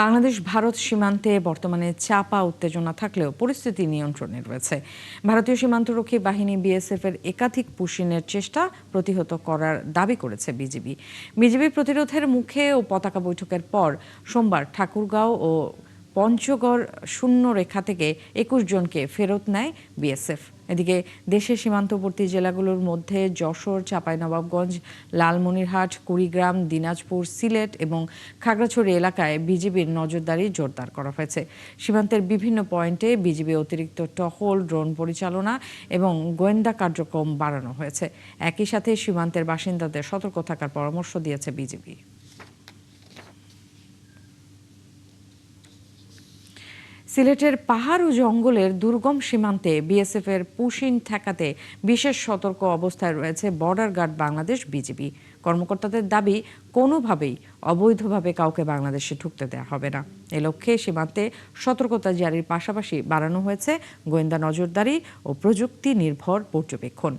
বাংলাদেশ ভারত সীমান্তে বর্তমানে চাপা উত্তেজনা থাকলেও পরিস্থিতি নিয়ন্ত্রণে রয়েছে। ভারতীয় সীমান্তরক্ষী বাহিনী বিএসএফ এর একাধিক পুশিনের চেষ্টা প্রতিহত করার দাবি করেছে বিজিবি। বিজিবি প্রতিরোধের মুখে ও পতাকা বৈঠকের পর সোমবার ঠাকুরগাঁও ও পঞ্চগড় শূন্য রেখা থেকে ২১ জনকে ফেরত নেয় বিএসএফ। এদিকে দেশের সীমান্তবর্তী জেলাগুলোর মধ্যে যশোর, চাঁপাইনবাবগঞ্জ, লালমনিরহাট, কুড়িগ্রাম, দিনাজপুর, সিলেট এবং খাগড়াছড়ি এলাকায় বিজিবির নজরদারি জোরদার করা হয়েছে। সীমান্তের বিভিন্ন পয়েন্টে বিজিবি অতিরিক্ত টহল, ড্রোন পরিচালনা এবং গোয়েন্দা কার্যক্রম বাড়ানো হয়েছে। একই সাথে সীমান্তের বাসিন্দাদের সতর্ক থাকার পরামর্শ দিয়েছে বিজিবি। সিলেটের পাহাড় ও জঙ্গলের দুর্গম সীমান্তে বিএসএফ এর পুশিন ঠেকাতে বিশেষ সতর্ক অবস্থায় রয়েছে বর্ডার গার্ড বাংলাদেশ বিজিবি। কর্মকর্তাদের দাবি, কোনোভাবেই অবৈধভাবে কাউকে বাংলাদেশে ঢুকতে দেওয়া হবে না। এ লক্ষ্যে সীমান্তে সতর্কতা জারির পাশাপাশি বাড়ানো হয়েছে গোয়েন্দা নজরদারি ও প্রযুক্তি নির্ভর পর্যবেক্ষণ।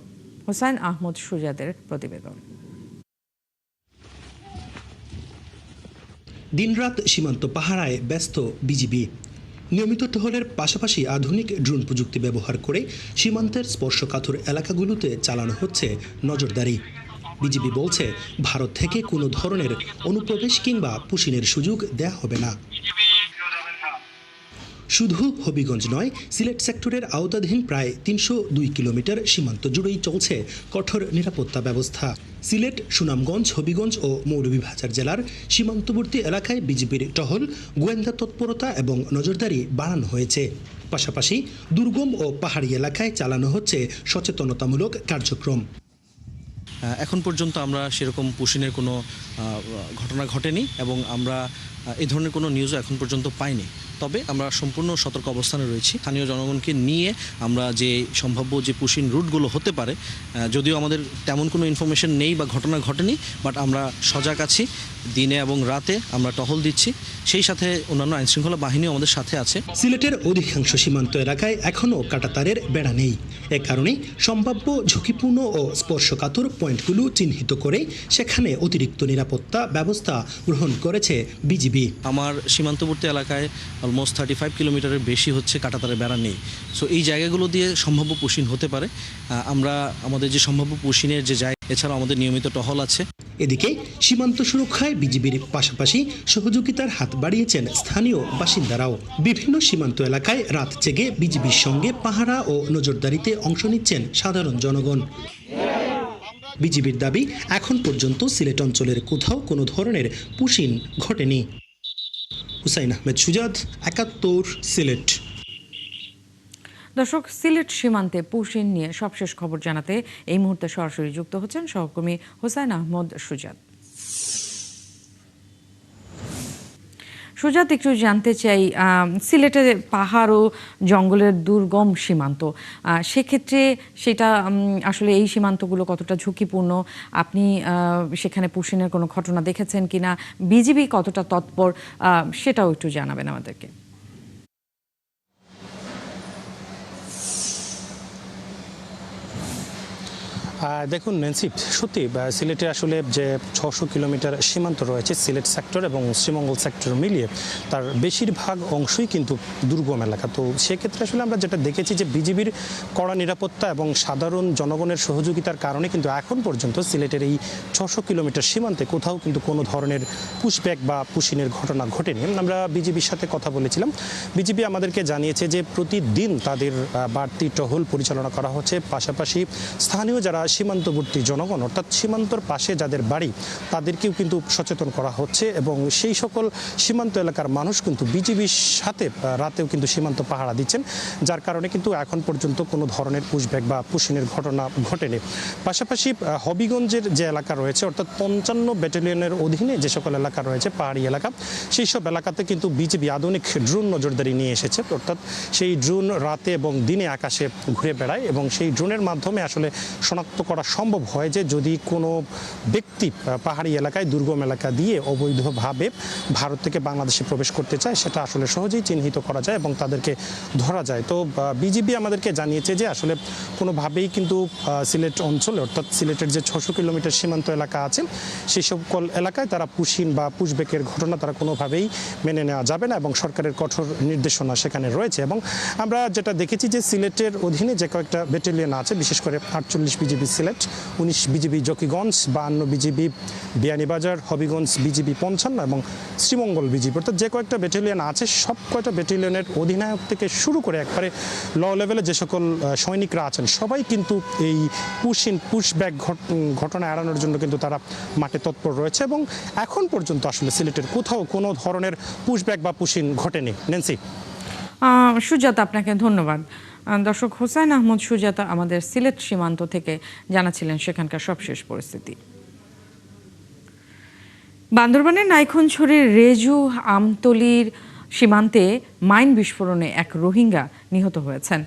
হোসাইন আহমদ সুজাদের প্রতিবেদন। দিনরাত সীমান্ত পাহারায় ব্যস্ত বিজিবি। নিয়মিত টহলের পাশাপাশি আধুনিক ড্রোন প্রযুক্তি ব্যবহার করে সীমান্তের স্পর্শকাতর এলাকাগুলোতে চালানো হচ্ছে নজরদারি। বিজিবি বলছে, ভারত থেকে কোনো ধরনের অনুপ্রবেশ কিংবা পুশিনের সুযোগ দেয়া হবে না। শুধু হবিগঞ্জ নয়, সিলেট সেক্টরের আওতাধীন প্রায় ৩০২ কিলোমিটার সীমান্ত জুড়েই চলছে কঠোর নিরাপত্তা ব্যবস্থা। সিলেট, সুনামগঞ্জ, হবিগঞ্জ ও মৌলভীবাজার জেলার সীমান্তবর্তী এলাকায় বিজিবির টহল, গোয়েন্দা তৎপরতা এবং নজরদারি বাড়ানো হয়েছে। পাশাপাশি দুর্গম ও পাহাড়ি এলাকায় চালানো হচ্ছে সচেতনতামূলক কার্যক্রম। এখন পর্যন্ত আমরা সেরকম পুশিনের কোনো ঘটনা ঘটেনি এবং আমরা এই ধরনের কোনো নিউজও এখন পর্যন্ত পাইনি। তবে আমরা সম্পূর্ণ সতর্ক অবস্থানে রয়েছি। স্থানীয় জনগণকে নিয়ে আমরা যে সম্ভাব্য যে পুশিন রুটগুলো হতে পারে, যদিও আমাদের তেমন কোনো ইনফরমেশন নেই বা ঘটনা ঘটেনি, বাট আমরা সজাগ আছি। দিনে এবং রাতে আমরা টহল দিচ্ছি, সেই সাথে অন্যান্য আইনশৃঙ্খলা বাহিনীও আমাদের সাথে আছে। সিলেটের অধিকাংশ সীমান্ত এলাকায় এখনও কাঁটাতারের বেড়া নেই। এ কারণে সম্ভাব্য ঝুঁকিপূর্ণ ও স্পর্শকাতর পয়েন্টগুলো চিহ্নিত করে সেখানে অতিরিক্ত নিরাপত্তা ব্যবস্থা গ্রহণ করেছে বিজিবি। আমার সীমান্তবর্তী এলাকায় অলমোস্ট 35 কিলোমিটারের বেশি হচ্ছে কাঁটাতারের বেড়া নেই। সো এই জায়গাগুলো দিয়ে সম্ভাব্য পুশিন হতে পারে। আমরা আমাদের যে সম্ভাব্য পুশিনের যে জায়গা, এছাড়াও আমাদের নিয়মিত টহল আছে। এদিকে সীমান্ত সুরক্ষায় বিজিবির পাশাপাশি সহযোগিতার হাত বাড়িয়েছেন স্থানীয় বাসিন্দারাও। বিভিন্ন সীমান্ত এলাকায় রাত জেগে বিজিবির সঙ্গে পাহারা ও নজরদারিতে অংশ নিচ্ছেন সাধারণ জনগণ। বিজিবির দাবি, এখন পর্যন্ত সিলেট অঞ্চলের কোথাও কোনো ধরনের পুশিন ঘটেনি। হুসাইন আহমেদ সুজাদ, ৭১, সিলেট। দর্শক, সিলেট সীমান্তে পুশিন নিয়ে সবশেষ খবর জানাতে এই মুহূর্তে সরাসরি যুক্ত হচ্ছেন সহকর্মী হোসাইন আহমদ সুজাদ। সুজাত, একটু জানতে চাই, সিলেটে পাহাড় ও জঙ্গলের দুর্গম সীমান্ত, সেক্ষেত্রে সেটা আসলে এই সীমান্তগুলো কতটা ঝুঁকিপূর্ণ? আপনি সেখানে পুশিনের কোনো ঘটনা দেখেছেন কিনা? বিজিবি কতটা তৎপর, সেটাও একটু জানাবেন আমাদেরকে। দেখুন ন্যান্সি, সত্যি সিলেটে আসলে যে ৬০০ কিলোমিটার সীমান্ত রয়েছে সিলেট সেক্টর এবং শ্রীমঙ্গল সেক্টর মিলিয়ে, তার বেশিরভাগ অংশই কিন্তু দুর্গম এলাকা। তো সেক্ষেত্রে আসলে আমরা যেটা দেখেছি যে বিজিবির কড়া নিরাপত্তা এবং সাধারণ জনগণের সহযোগিতার কারণে কিন্তু এখন পর্যন্ত সিলেটের এই ৬০০ কিলোমিটার সীমান্তে কোথাও কিন্তু কোনো ধরনের পুশব্যাক বা পুশিনের ঘটনা ঘটেনি। আমরা বিজিবির সাথে কথা বলেছিলাম। বিজিবি আমাদেরকে জানিয়েছে যে প্রতিদিন তাদের বাড়তি টহল পরিচালনা করা হচ্ছে। পাশাপাশি স্থানীয় যারা সীমান্তবর্তী জনগণ, অর্থাৎ সীমান্তর পাশে যাদের বাড়ি, তাদেরকেও কিন্তু সচেতন করা হচ্ছে এবং সেই সকল সীমান্ত এলাকার মানুষ কিন্তু বিজিবির সাথে রাতেও কিন্তু সীমান্ত পাহারা দিচ্ছেন, যার কারণে কিন্তু এখন পর্যন্ত কোনো ধরনের পুশব্যাক বা পুশিনের ঘটনা ঘটেনি। পাশাপাশি হবিগঞ্জের যে এলাকা রয়েছে, অর্থাৎ ৫৫ ব্যাটালিয়নের অধীনে যে সকল এলাকা রয়েছে পাহাড়ি এলাকা, সেই সব এলাকাতে কিন্তু বিজিবি আধুনিক ড্রোন নজরদারি নিয়ে এসেছে। অর্থাৎ সেই ড্রোন রাতে এবং দিনে আকাশে ঘুরে বেড়ায় এবং সেই ড্রোনের মাধ্যমে আসলে শনাক্ত শনাক্ত করা সম্ভব হয় যে যদি কোনো ব্যক্তি পাহাড়ি এলাকায় দুর্গম এলাকা দিয়ে অবৈধভাবে ভারত থেকে বাংলাদেশে প্রবেশ করতে চায়, সেটা আসলে সহজেই চিহ্নিত করা যায় এবং তাদেরকে ধরা যায়। তো বিজিবি আমাদেরকে জানিয়েছে যে আসলে কোনোভাবেই কিন্তু সিলেট অঞ্চলে, অর্থাৎ সিলেটের যে 600 কিলোমিটার সীমান্ত এলাকা আছে সেই সকল এলাকায় তারা পুশিন বা পুশব্যাকের ঘটনা তারা কোনোভাবেই মেনে নেওয়া যাবে না এবং সরকারের কঠোর নির্দেশনা সেখানে রয়েছে। এবং আমরা যেটা দেখেছি যে সিলেটের অধীনে যে কয়েকটা ব্যাটালিয়ন আছে, বিশেষ করে 48 BGB Sylhet, 19 BGB Zakiganj, 52 BGB Beanibazar, Habiganj BGB 55 এবং শ্রীমঙ্গল বিজিবি, অর্থাৎ যে কয়েকটা ব্যাটালিয়ন আছে সব কয়টা ব্যাটালিয়নের অধিনায়ক থেকে শুরু করে একবারে ল লেভেলে যে সকল সৈনিকরা আছেন সবাই কিন্তু এই পুশব্যাক ঘটনা এড়ানোর জন্য কিন্তু তারা মাঠে তৎপর রয়েছে এবং এখন পর্যন্ত আসলে সিলেটের কোথাও কোনো ধরনের পুশব্যাক বা পুশিন ঘটেনি। নেন্সি। সুজাতা, আপনাকে ধন্যবাদ। দর্শক, হোসাইন আহমদ সুজাতা আমাদের সিলেট সীমান্ত থেকে জানাচ্ছিলেন সেখানকার সবশেষ পরিস্থিতি। বান্দরবানের নাইখনছড়ির রেজু আমতলির সীমান্তে মাইন বিস্ফোরণে এক রোহিঙ্গা নিহত হয়েছেন।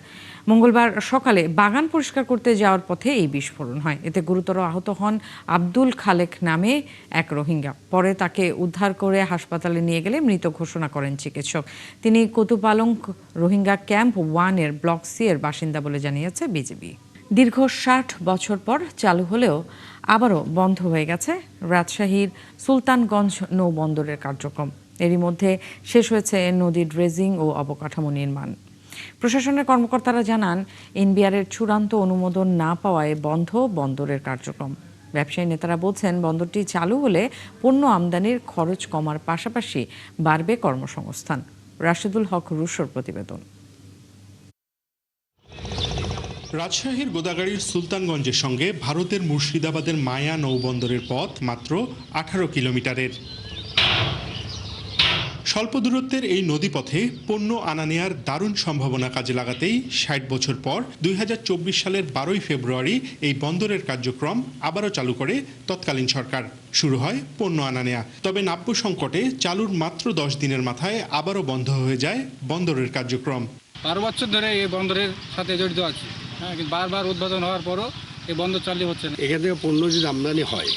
মঙ্গলবার সকালে বাগান পরিষ্কার করতে যাওয়ার পথে এই বিস্ফোরণ হয়। এতে গুরুতর আহত হন আব্দুল খালেক নামে এক রোহিঙ্গা। পরে তাকে উদ্ধার করে হাসপাতালে নিয়ে গেলে মৃত ঘোষণা করেন চিকিৎসক। তিনি কোতুপালং রোহিঙ্গা ক্যাম্প 1-এর ব্লক সি এর বাসিন্দা বলে জানিয়েছে বিজিবি। দীর্ঘ 60 বছর পর চালু হলেও আবারও বন্ধ হয়ে গেছে রাজশাহীর সুলতানগঞ্জ নৌবন্দরের কার্যক্রম। এরই মধ্যে শেষ হয়েছে নদী ড্রেজিং ও অবকাঠামো নির্মাণ। প্রশাসনের কর্মকর্তারা জানান, এনবিআরের চূড়ান্ত অনুমোদন না পাওয়ায় বন্ধ বন্দরের কার্যক্রম। ব্যবসায়ী নেতারা বলছেন, বন্দরটি চালু হলে পণ্য আমদানির খরচ কমার পাশাপাশি বাড়বে কর্মসংস্থান। রাশেদুল হক রুশোর প্রতিবেদন। রাজশাহীর গোদাগাড়ীর সুলতানগঞ্জের সঙ্গে ভারতের মুর্শিদাবাদের মায়া নৌবন্দরের পথ মাত্র 18 কিলোমিটারের। স্বল্প দূরত্বের এই নদীপথে পণ্য আনা নেয়ার দারুণ সম্ভাবনা কাজে লাগাতেই 60 বছর পর 2024 সালের 12 ফেব্রুয়ারি এই বন্দরের কার্যক্রম আবারও চালু করে তৎকালীন সরকার। শুরু হয় পণ্য আনা নেয়া। তবে নাব্য সংকটে চালুর মাত্র 10 দিনের মাথায় আবারও বন্ধ হয়ে যায় বন্দরের কার্যক্রম। 12 বছর ধরে এই বন্দরের সাথে জড়িত আছি, কিন্তু বারবার উদ্বোধন হওয়ার পরও এই বন্দর চালু হচ্ছে না। এখান থেকে পণ্য যদি আমদানি হয়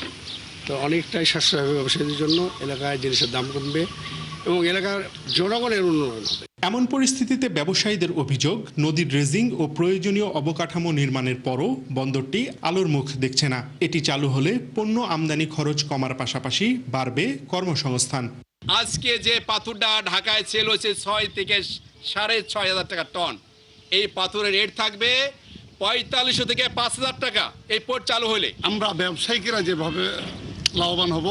তো অনেকটাই সাশ্রয় হবে ব্যবসায়ীদের জন্য, এলাকায় জিনিসের দাম কমবে এবং এলাকার জনগণের উন্নয়ন হবে। এমন পরিস্থিতিতে ব্যবসায়ীদের অভিযোগ, নদী ড্রেজিং ও প্রয়োজনীয় অবকাঠামো নির্মাণের পরও বন্দরটি আলোর মুখ দেখছে না। এটি চালু হলে পণ্য আমদানি খরচ কমার পাশাপাশি বাড়বে কর্মসংস্থান। আজকে যে পাথরটা ঢাকায় সেল হচ্ছে 6 থেকে 6,500 টাকা টন, এই পাথরের রেট থাকবে 4500 থেকে 5000 টাকা এই পোর্ট চালু হলে। আমরা ব্যবসায়িকরা যেভাবে লাভবান হব,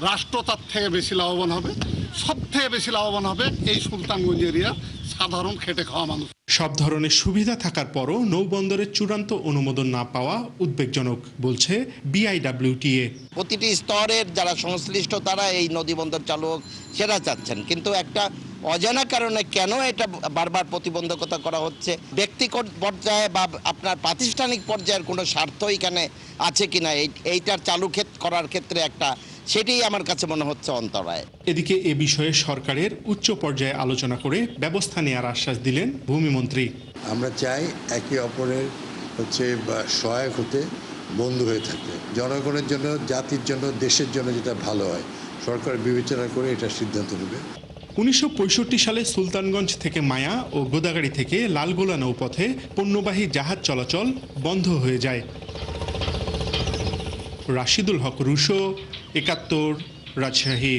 রাষ্ট্র তার থেকে বেশি লাভবান হবে, সব থেকে বেশি লাভবান হবে এই সুলতানগঞ্জ এরিয়া সাধারণ খেটে খাওয়া মানুষ। সব ধরনের সুবিধা থাকার পরও নৌবন্দরের চূড়ান্ত অনুমোদন না পাওয়া উদ্বেগজনক বলছে বিআইডব্লিউটিএ। প্রতিটি স্তরের যারা সংশ্লিষ্ট তারা এই নদী বন্দর চালু হোক সেটা চাচ্ছেন, কিন্তু একটা অজানা কারণে কেন এটা বারবার প্রতিবন্ধকতা করা হচ্ছে, ব্যক্তিগত পর্যায়ে বা আপনার প্রাতিষ্ঠানিক পর্যায়ের কোনো স্বার্থ এখানে আছে কিনা এইটার চালু করার ক্ষেত্রে একটা, সেটাই আমার কাছে মনে হচ্ছে অন্তরায়। এদিকে এ বিষয়ে সরকারের উচ্চ পর্যায়ে আলোচনা করে ব্যবস্থা নেওয়ার আশ্বাস দিলেন ভূমিমন্ত্রী। আমরা চাই একে অপরের সহায়ক হতে, বন্ধু হয়ে থাকতে, জনগণের জন্য, জাতির জন্য, দেশের জন্য যেটা ভালো হয় সরকার বিবেচনা করে এটা সিদ্ধান্ত নেবে। 1965 সালে সুলতানগঞ্জ থেকে মায়া ও গোদাগাড়ী থেকে লালগোলা নৌপথে পণ্যবাহী জাহাজ চলাচল বন্ধ হয়ে যায়। রাশিদুল হক রুশো, 71, রাজশাহী।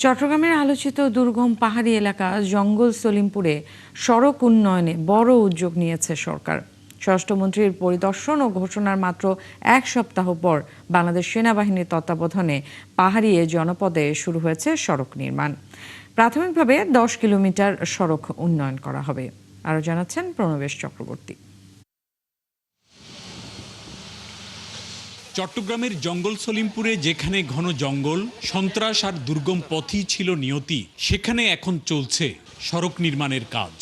চট্টগ্রামের আলোচিত দুর্গম পাহাড়ি এলাকা জঙ্গল সলিমপুরে সড়ক উন্নয়নে বড় উদ্যোগ নিয়েছে সরকার। স্বরাষ্ট্রমন্ত্রীর পরিদর্শন ও ঘোষণার মাত্র 1 সপ্তাহ পর বাংলাদেশ সেনাবাহিনীর তত্ত্বাবধানে পাহাড়ি এ জনপদে শুরু হয়েছে সড়ক নির্মাণ। প্রাথমিকভাবে 10 কিলোমিটার সড়ক উন্নয়ন করা হবে। আরও জানাচ্ছেন প্রণবেশ চক্রবর্তী। চট্টগ্রামের জঙ্গল সলিমপুরে যেখানে ঘন জঙ্গল, সন্ত্রাস আর দুর্গম পথই ছিল নিয়তি, সেখানে এখন চলছে সড়ক নির্মাণের কাজ।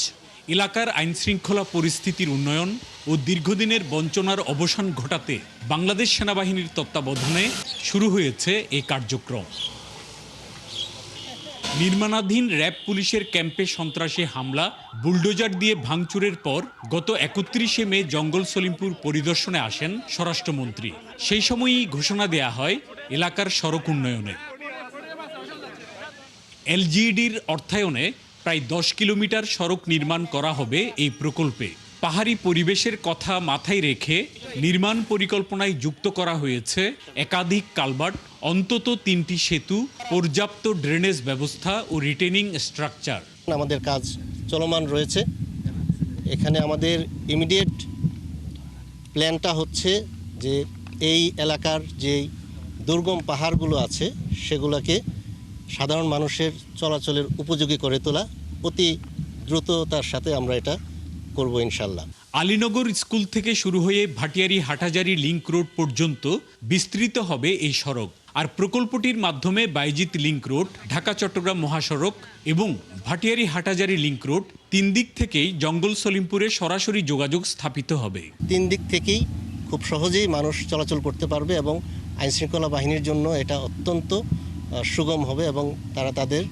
এলাকার আইনশৃঙ্খলা পরিস্থিতির উন্নয়ন ও দীর্ঘদিনের বঞ্চনার অবসান ঘটাতে বাংলাদেশ সেনাবাহিনীর তত্ত্বাবধানে শুরু হয়েছে এই কার্যক্রম। নির্মাণাধীন র্যাব পুলিশের ক্যাম্পে সন্ত্রাসী হামলা, বুলডোজার দিয়ে ভাঙচুরের পর গত 31শে মে জঙ্গল সলিমপুর পরিদর্শনে আসেন স্বরাষ্ট্রমন্ত্রী। সেই সময়ই ঘোষণা দেয়া হয় এলাকার সড়ক উন্নয়নের। এলজিইডির অর্থায়নে প্রায় 10 কিলোমিটার সড়ক নির্মাণ করা হবে এই প্রকল্পে। পাহাড়ি পরিবেশের কথা মাথায় রেখে নির্মাণ পরিকল্পনায় যুক্ত করা হয়েছে একাধিক কালভার্ট, অন্তত 3টি সেতু, পর্যাপ্ত ড্রেনেজ ব্যবস্থা ও রিটেনিং স্ট্রাকচার। আমাদের কাজ চলমান রয়েছে। এখানে আমাদের ইমিডিয়েট প্ল্যানটা হচ্ছে যে এই এলাকার যে দুর্গম পাহাড়গুলো আছে সেগুলোকে সাধারণ মানুষের চলাচলের উপযোগী করে তোলা, অতি দ্রুততার সাথে আমরা এটা করব ইনশাল্লাহ। আলীনগর স্কুল থেকে শুরু হয়ে ভাটিয়ারি হাটাজারি লিংক রোড পর্যন্ত বিস্তৃত হবে এই সড়ক। আর প্রকল্পটির মাধ্যমে বাইজিৎ লিংক রোড, ঢাকা চট্টগ্রাম মহাসড়ক এবং ভাটিয়ারি হাটাজারি লিংক রোড 3 দিক থেকেই জঙ্গল সলিমপুরে সরাসরি যোগাযোগ স্থাপিত হবে। 3 দিক থেকেই খুব সহজেই মানুষ চলাচল করতে পারবে এবং আইনশৃঙ্খলা বাহিনীর জন্য এটা অত্যন্ত সুগম হবে এবং তারা তাদের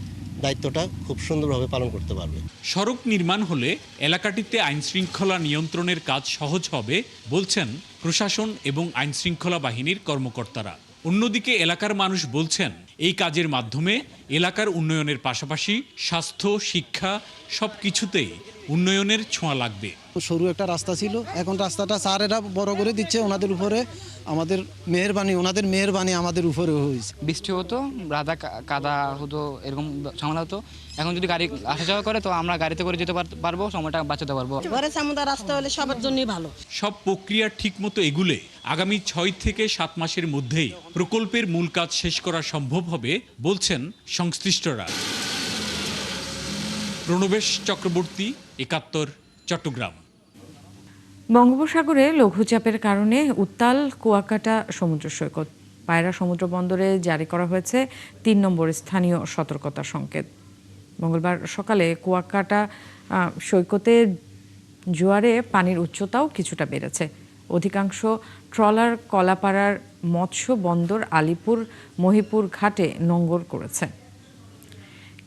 দায়িত্বটা খুব সুন্দরভাবে পালন করতে পারবে। সড়ক নির্মাণ হলে এলাকাটিতে আইনশৃঙ্খলা নিয়ন্ত্রণের কাজ সহজ হবে বলছেন প্রশাসন এবং আইনশৃঙ্খলা বাহিনীর কর্মকর্তারা। অন্যদিকে এলাকার মানুষ বলছেন এই কাজের মাধ্যমে এলাকার উন্নয়নের পাশাপাশি স্বাস্থ্য, শিক্ষা সব কিছুতেই উন্নয়নের ছোঁয়া লাগবে। সরু একটা রাস্তা ছিল, এখন রাস্তাটা স্যারেরা বড় করে দিচ্ছে। ওনাদের উপরে আমাদের ওনাদের মেহেরবানি আমাদের উপরে হয়েছে। বৃষ্টি হতো, রাধা কাদা হতো, এরকম ঝামেলা হতো। এখন যদি গাড়ি আসা যাওয়া করে তো আমরা গাড়িতে করে যেতে পারবো, সময়টা বাঁচাতে পারবো। ঘরে সামুদ্র রাস্তা হলে সবার জন্যই ভালো। সব প্রক্রিয়া ঠিকমতো এগুলে আগামী 6 থেকে 7 মাসের মধ্যেই প্রকল্পের মূল কাজ শেষ করা সম্ভব হবে বলছেন সংশ্লিষ্টরা। প্রণবেশ চক্রবর্তী, 71, চট্টগ্রাম। বঙ্গোপসাগরে লঘুচাপের কারণে উত্তাল কুয়াকাটা সমুদ্র সৈকত। পায়রা সমুদ্র বন্দরে জারি করা হয়েছে 3 নম্বর স্থানীয় সতর্কতা সংকেত। মঙ্গলবার সকালে কুয়াকাটা সৈকতে জোয়ারে পানির উচ্চতাও কিছুটা বেড়েছে। অধিকাংশ ট্রলার কলাপাড়ার মৎস্য বন্দর আলিপুর মহিপুর ঘাটে নোঙর করেছে।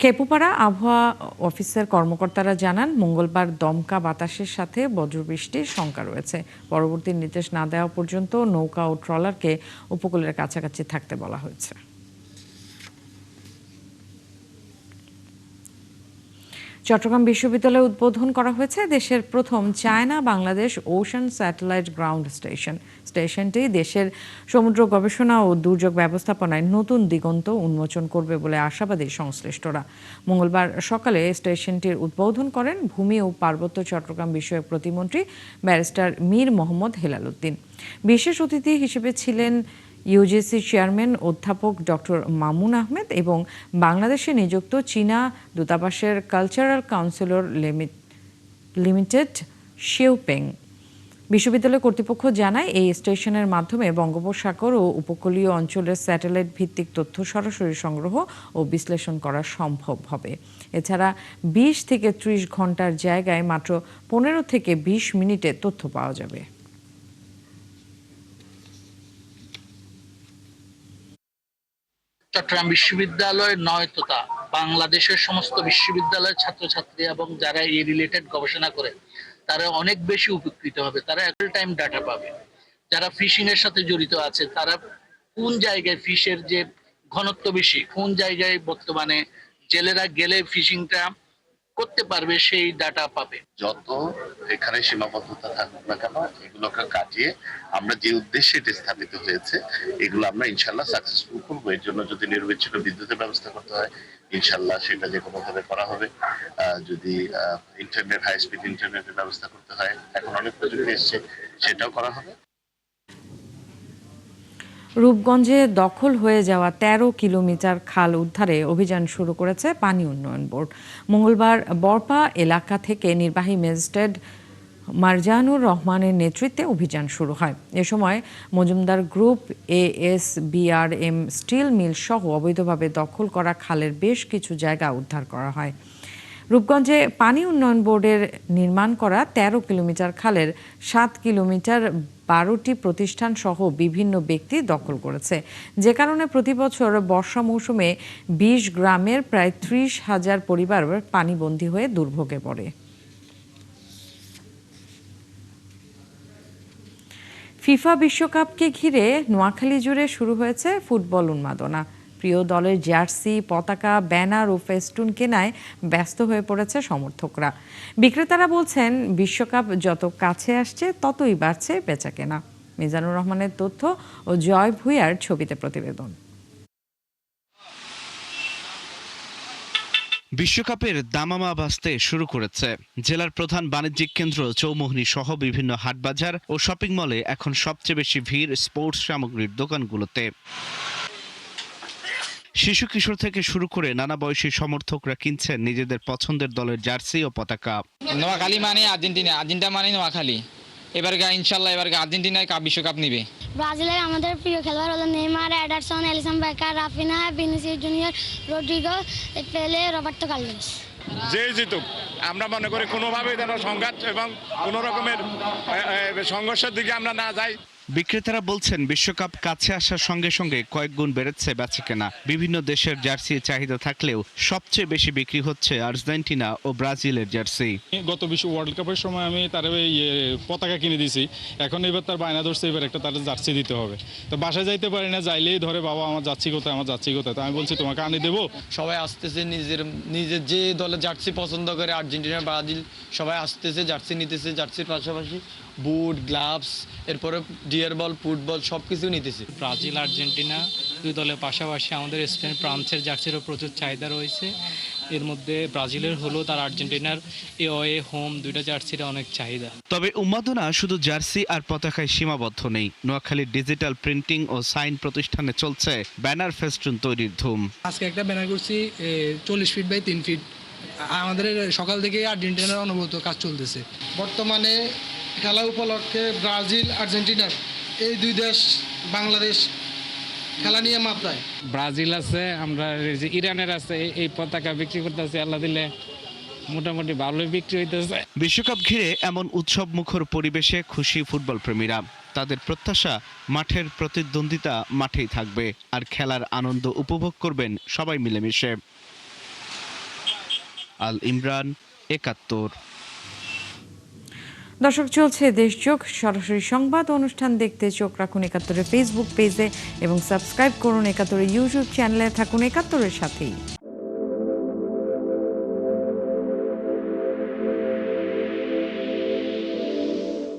খেপুপাড়া আবহাওয়া অফিসের কর্মকর্তারা জানান, মঙ্গলবার দমকা বাতাসের সাথে বজ্রবৃষ্টির শঙ্কা রয়েছে। পরবর্তী নির্দেশ না দেওয়া পর্যন্ত নৌকা ও ট্রলারকে উপকূলের কাছাকাছি থাকতে বলা হয়েছে। চট্টগ্রাম বিশ্ববিদ্যালয়ে উদ্বোধন করা হয়েছে দেশের প্রথম China Bangladesh ocean satellite ground station. স্টেশনটি দেশের সমুদ্র গবেষণা ও দুর্যোগ ব্যবস্থাপনায় নতুন দিগন্ত উন্মোচন করবে বলে আশাবাদী সংশ্লিষ্টরা। মঙ্গলবার সকালে স্টেশনটির উদ্বোধন করেন ভূমি ও পার্বত্য চট্টগ্রাম বিষয়ক প্রতিমন্ত্রী ব্যারিস্টার মীর মোহাম্মদ হেলাল উদ্দিন। বিশেষ অতিথি হিসেবে ছিলেন ইউজিসি চেয়ারম্যান অধ্যাপক ডক্টর মামুন আহমেদ এবং বাংলাদেশে নিযুক্ত চীনা দূতাবাসের কালচারাল কাউন্সিলর লিমিটেড শিউপেং। বিশ্ববিদ্যালয় কর্তৃপক্ষ জানায়, এই স্টেশনের মাধ্যমে বঙ্গোপসাগর ও উপকূলীয় অঞ্চলের স্যাটেলাইট ভিত্তিক তথ্য সরাসরি সংগ্রহ ও বিশ্লেষণ করা সম্ভব হবে। এছাড়া 20 থেকে 30 ঘন্টার জায়গায় মাত্র 15 থেকে 20 মিনিটে তথ্য পাওয়া যাবে। চট্টগ্রাম বিশ্ববিদ্যালয়ের নয়ততা বাংলাদেশের সমস্ত বিশ্ববিদ্যালয়ের ছাত্রছাত্রী এবং যারা এই রিলেটেড গবেষণা করে তারা অনেক বেশি উপকৃত হবে। তারা রিয়েল টাইম ডাটা পাবে। যারা ফিশিং এর সাথে জড়িত আছে তারা কোন জায়গায় ফিশের যে ঘনত্ব বেশি, কোন জায়গায় বর্তমানে জেলেরা গেলে ফিশিংটা করতে পারবে সেই ডাটা পাবে। যত এখানে সীমাবদ্ধতা থাকুক না কেন, এগুলোকে কাটিয়ে আমরা যে উদ্দেশ্যে এটা স্থাপিত হয়েছে এগুলো আমরা ইনশাল্লাহ সাকসেসফুল করবো। এর জন্য যদি নির্বিচ্ছিন্ন বিদ্যুতের ব্যবস্থা করতে হয় ইনশাল্লাহ সেটা যে কোনো ভাবে করা হবে। যদি ইন্টারনেট, হাই স্পিড ইন্টারনেটের ব্যবস্থা করতে হয়, এখন অনেক প্রযুক্তি এসছে, সেটাও করা হবে। রূপগঞ্জে দখল হয়ে যাওয়া 13 কিলোমিটার খাল উদ্ধারে অভিযান শুরু করেছে পানি উন্নয়ন বোর্ড। মঙ্গলবার বরপা এলাকা থেকে নির্বাহী ম্যাজিস্ট্রেট মারজানুর রহমানের নেতৃত্বে অভিযান শুরু হয়। এ সময় Majumdar group, ASBRM steel mill সহ অবৈধভাবে দখল করা খালের বেশ কিছু জায়গা উদ্ধার করা হয়। রূপগঞ্জে পানি উন্নয়ন বোর্ডের নির্মাণ করা ১৩ কিলোমিটার খালের ৭ কিলোমিটার ১২টি প্রতিষ্ঠান সহ বিভিন্ন ব্যক্তি দখল করেছে, যে কারণে প্রতি বছর বর্ষা মৌসুমে ২০ গ্রামের প্রায় ৩০,০০০ পরিবার পানিবন্দী হয়ে দুর্ভোগে পড়ে। ফিফা বিশ্বকাপকে ঘিরে নোয়াখালী জুড়ে শুরু হয়েছে ফুটবল উন্মাদনা। প্রিয় দলের জার্সি, পতাকা, ব্যানার ও ফেস্টুন কেনায় ব্যস্ত হয়ে পড়েছে সমর্থকরা। বিক্রেতারা বলছেন, বিশ্বকাপ যত কাছে আসছে ততই বাড়ছে বেচাকেনা। মিজানুর রহমানের তথ্য ও জয় ভুঁইয়ার ছবিতে প্রতিবেদন। বিশ্বকাপের দামামা বাজতে শুরু করেছে। জেলার প্রধান বাণিজ্যিক কেন্দ্র চৌমুহনী সহ বিভিন্ন হাটবাজার ও শপিং মলে এখন সবচেয়ে বেশি ভিড় স্পোর্টস সামগ্রীর দোকানগুলোতে। শিশু কিশোর থেকে শুরু করে নানা বয়সী সমর্থকরা কিনছেন নিজেদের পছন্দের দলের জার্সি ও পতাকা। নোয়াখালী মানে আর্জেন্টিনা, আর্জেন্টিনা মানে নোয়াখালী। এবারকে ইনশাল্লাহ এবারকে আর্জেন্টিনায় বিশ্বকাপ নিবে। ব্রাজিলের আমাদের প্রিয় খেলোয়াড় হলো Neymar, Ederson, Alisson Becker, Raphinha, Vinicius Junior, Rodrygo, Pele, Roberto Carlos. যে জিতুক, আমরা মনে করি কোনোভাবেই যেন সংঘাত এবং কোনো রকমের সংঘর্ষের দিকে আমরা না যাই। বিক্রেতারা বলছেন, বিশ্বকাপ কাছে আসার সঙ্গে সঙ্গে কয়েক গুণ বেড়েছে বেচাকেনা। বিভিন্ন দেশের জার্সি চাহিদা থাকলেও সবচেয়ে বেশি বিক্রি হচ্ছে আর্জেন্টিনা ও ব্রাজিলের জার্সি। গত বিশ্ব ওয়ার্ল্ড কাপের সময় আমি তার পতাকা কিনে দিয়েছি, এখন এবার তার বায়না ধরছে এবার একটা তার জার্সি দিতে হবে। তো বাসায় যাইতে পারি না, যাইলেই ধরে বাবা আমার যাচ্ছি কোথায়, আমার যাচ্ছি কোথায়। তো আমি বলছি তোমাকে আনি দেবো। সবাই আসতেছে, নিজের যে দলের জার্সি পছন্দ করে, আর্জেন্টিনা, ব্রাজিল, সবাই আসতেছে জার্সি নিতেছে। জার্সির পাশাপাশি বুট, গ্লাভস, এরপরে ডিয়ার বল, ফুটবল সবকিছু নিতেছে। ব্রাজিল, আর্জেন্টিনা দুই দলের পাশাপাশি আমাদের স্পেন, ফ্রান্সের জার্সিরও প্রচুর চাহিদা রয়েছে। এর মধ্যে ব্রাজিলের হলো তার আর্জেন্টিনার এওয়ে হোম দুইটা জার্সির অনেক চাহিদা। তবে উন্মাদনা শুধু জার্সি আর পতাকায় সীমাবদ্ধ নেই। নোয়াখালীর ডিজিটাল প্রিন্টিং ও সাইন প্রতিষ্ঠানে চলছে ব্যানার ফেস্টুন তৈরির ধুম। আজকে একটা ব্যানার করছি 40 ফিট বাই 3 ফিট। আমাদের সকাল থেকে আর্জেন্টিনার অনুভূত কাজ চলতেছে। বর্তমানে খেলা উপলক্ষে ব্রাজিল, আর্জেন্টিনার এই দুই দেশ বাংলাদেশ খেলা নিয়ে মাত্রায়। ব্রাজিল আছে, আমরা ইরানের আছে, এই পতাকা বিক্রি করতেছে। আল্লাহ দিলে মোটামুটি ভালোই বিক্রি হইতেছে। বিশ্বকাপ ঘিরে এমন উৎসব মুখর পরিবেশে খুশি ফুটবল প্রেমীরা। তাদের প্রত্যাশা, মাঠের প্রতিদ্বন্দ্বিতা মাঠেই থাকবে, আর খেলার আনন্দ উপভোগ করবেন সবাই মিলেমিশে। আল ইমরান, ৭১। দর্শক, চলছে দেশযোগ। সরাসরি সংবাদ অনুষ্ঠান দেখতে চোখ রাখুন ৭১-এর ফেসবুক পেজে এবং সাবস্ক্রাইব করুন ৭১-এর ইউটিউব চ্যানেলে। থাকুন ৭১-এর সাথেই।